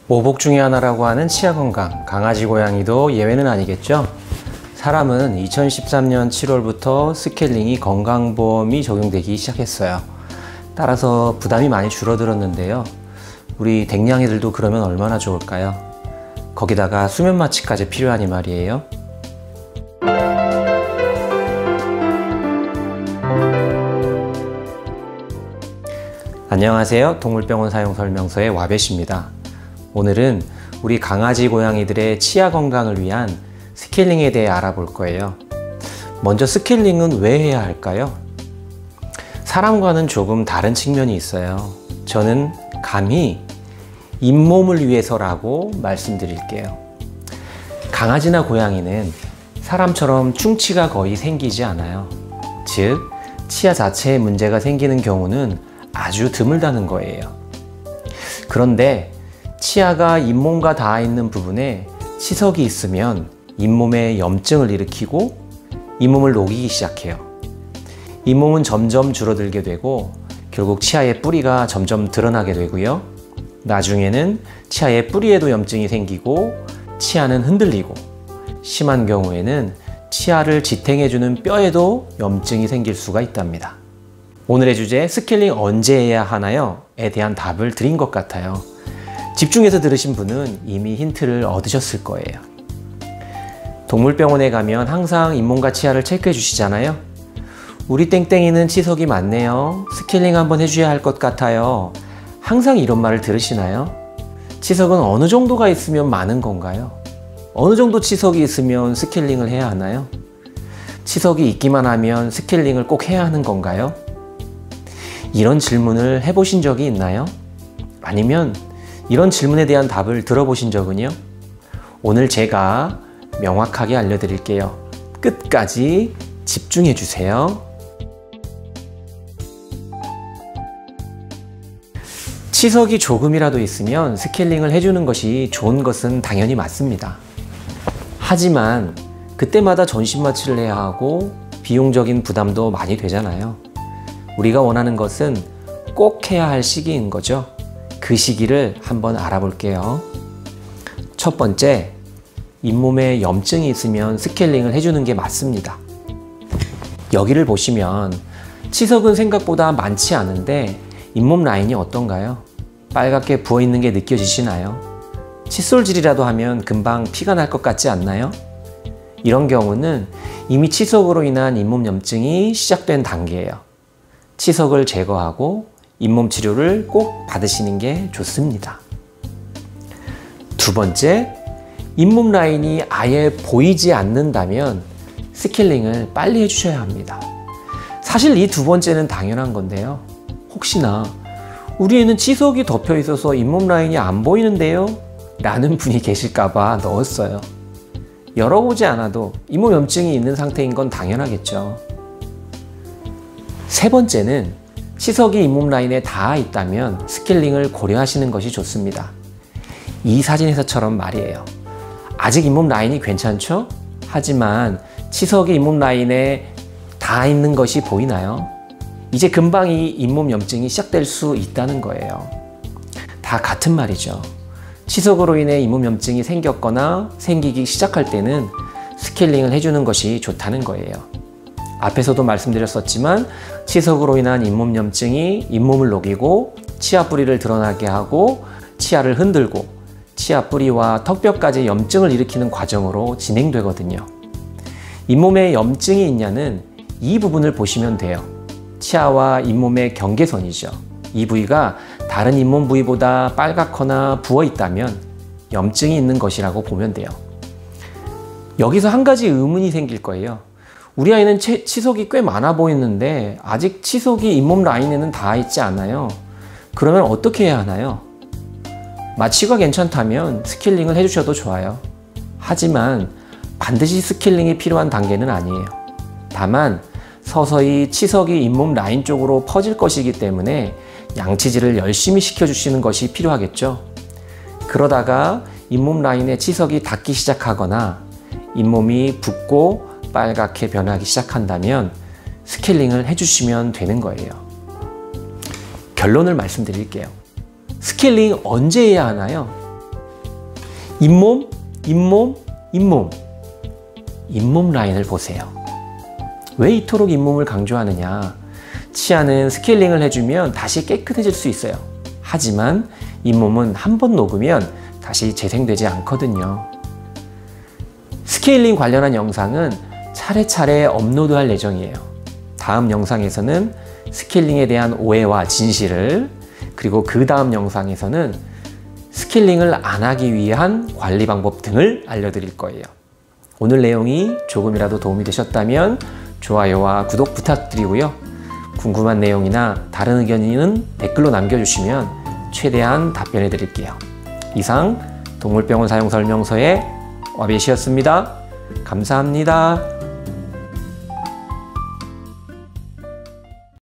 오복 중의 하나라고 하는 치아 건강, 강아지 고양이도 예외는 아니겠죠? 사람은 2013년 7월부터 스케일링이 건강보험이 적용되기 시작했어요. 따라서 부담이 많이 줄어들었는데요. 우리 댕냥이들도 그러면 얼마나 좋을까요? 거기다가 수면 마취까지 필요하니 말이에요. 안녕하세요. 동물병원 사용 설명서의 와벳입니다. 오늘은 우리 강아지 고양이들의 치아 건강을 위한 스케일링에 대해 알아볼 거예요. 먼저 스케일링은 왜 해야 할까요? 사람과는 조금 다른 측면이 있어요. 저는 감히 잇몸을 위해서라고 말씀드릴게요. 강아지나 고양이는 사람처럼 충치가 거의 생기지 않아요. 즉, 치아 자체에 문제가 생기는 경우는 아주 드물다는 거예요. 그런데 치아가 잇몸과 닿아 있는 부분에 치석이 있으면 잇몸에 염증을 일으키고 잇몸을 녹이기 시작해요. 잇몸은 점점 줄어들게 되고 결국 치아의 뿌리가 점점 드러나게 되고요. 나중에는 치아의 뿌리에도 염증이 생기고 치아는 흔들리고 심한 경우에는 치아를 지탱해주는 뼈에도 염증이 생길 수가 있답니다. 오늘의 주제 스케일링 언제 해야 하나요? 에 대한 답을 드린 것 같아요. 집중해서 들으신 분은 이미 힌트를 얻으셨을 거예요. 동물병원에 가면 항상 잇몸과 치아를 체크해 주시잖아요. 우리 땡땡이는 치석이 많네요. 스케일링 한번 해줘야 할 것 같아요. 항상 이런 말을 들으시나요? 치석은 어느 정도가 있으면 많은 건가요? 어느 정도 치석이 있으면 스케일링을 해야 하나요? 치석이 있기만 하면 스케일링을 꼭 해야 하는 건가요? 이런 질문을 해보신 적이 있나요? 아니면 이런 질문에 대한 답을 들어보신 적은요? 오늘 제가 명확하게 알려드릴게요. 끝까지 집중해 주세요. 치석이 조금이라도 있으면 스케일링을 해주는 것이 좋은 것은 당연히 맞습니다. 하지만 그때마다 전신 마취를 해야 하고 비용적인 부담도 많이 되잖아요. 우리가 원하는 것은 꼭 해야 할 시기인 거죠. 그 시기를 한번 알아볼게요. 첫 번째, 잇몸에 염증이 있으면 스케일링을 해주는 게 맞습니다. 여기를 보시면 치석은 생각보다 많지 않은데 잇몸 라인이 어떤가요? 빨갛게 부어있는 게 느껴지시나요? 칫솔질이라도 하면 금방 피가 날 것 같지 않나요? 이런 경우는 이미 치석으로 인한 잇몸 염증이 시작된 단계예요. 치석을 제거하고 잇몸 치료를 꼭 받으시는 게 좋습니다. 두 번째, 잇몸 라인이 아예 보이지 않는다면 스케일링을 빨리 해주셔야 합니다. 사실 이 두 번째는 당연한 건데요. 혹시나 우리 애는 치석이 덮여 있어서 잇몸 라인이 안 보이는데요? 라는 분이 계실까봐 넣었어요. 열어보지 않아도 잇몸 염증이 있는 상태인 건 당연하겠죠. 세 번째는 치석이 잇몸 라인에 닿아 있다면 스케일링을 고려하시는 것이 좋습니다. 이 사진에서처럼 말이에요. 아직 잇몸 라인이 괜찮죠? 하지만 치석이 잇몸 라인에 닿아 있는 것이 보이나요? 이제 금방 이 잇몸 염증이 시작될 수 있다는 거예요. 다 같은 말이죠. 치석으로 인해 잇몸 염증이 생겼거나 생기기 시작할 때는 스케일링을 해주는 것이 좋다는 거예요. 앞에서도 말씀드렸었지만 치석으로 인한 잇몸 염증이 잇몸을 녹이고 치아 뿌리를 드러나게 하고 치아를 흔들고 치아 뿌리와 턱뼈까지 염증을 일으키는 과정으로 진행되거든요. 잇몸에 염증이 있냐는 이 부분을 보시면 돼요. 치아와 잇몸의 경계선이죠. 이 부위가 다른 잇몸 부위보다 빨갛거나 부어 있다면 염증이 있는 것이라고 보면 돼요. 여기서 한 가지 의문이 생길 거예요. 우리 아이는 치석이 꽤 많아 보이는데 아직 치석이 잇몸 라인에는 닿아 있지 않아요. 그러면 어떻게 해야 하나요? 마취가 괜찮다면 스케일링을 해주셔도 좋아요. 하지만 반드시 스케일링이 필요한 단계는 아니에요. 다만 서서히 치석이 잇몸 라인 쪽으로 퍼질 것이기 때문에 양치질을 열심히 시켜주시는 것이 필요하겠죠. 그러다가 잇몸 라인에 치석이 닿기 시작하거나 잇몸이 붓고 빨갛게 변하기 시작한다면 스케일링을 해주시면 되는 거예요. 결론을 말씀드릴게요. 스케일링 언제 해야 하나요? 잇몸, 잇몸, 잇몸. 잇몸 라인을 보세요. 왜 이토록 잇몸을 강조하느냐? 치아는 스케일링을 해주면 다시 깨끗해질 수 있어요. 하지만 잇몸은 한번 녹으면 다시 재생되지 않거든요. 스케일링 관련한 영상은 차례차례 업로드할 예정이에요. 다음 영상에서는 스케일링에 대한 오해와 진실을, 그리고 그 다음 영상에서는 스케일링을 안 하기 위한 관리 방법 등을 알려드릴 거예요. 오늘 내용이 조금이라도 도움이 되셨다면 좋아요와 구독 부탁드리고요. 궁금한 내용이나 다른 의견은 댓글로 남겨주시면 최대한 답변해 드릴게요. 이상 동물병원 사용 설명서의 와비시였습니다. 감사합니다.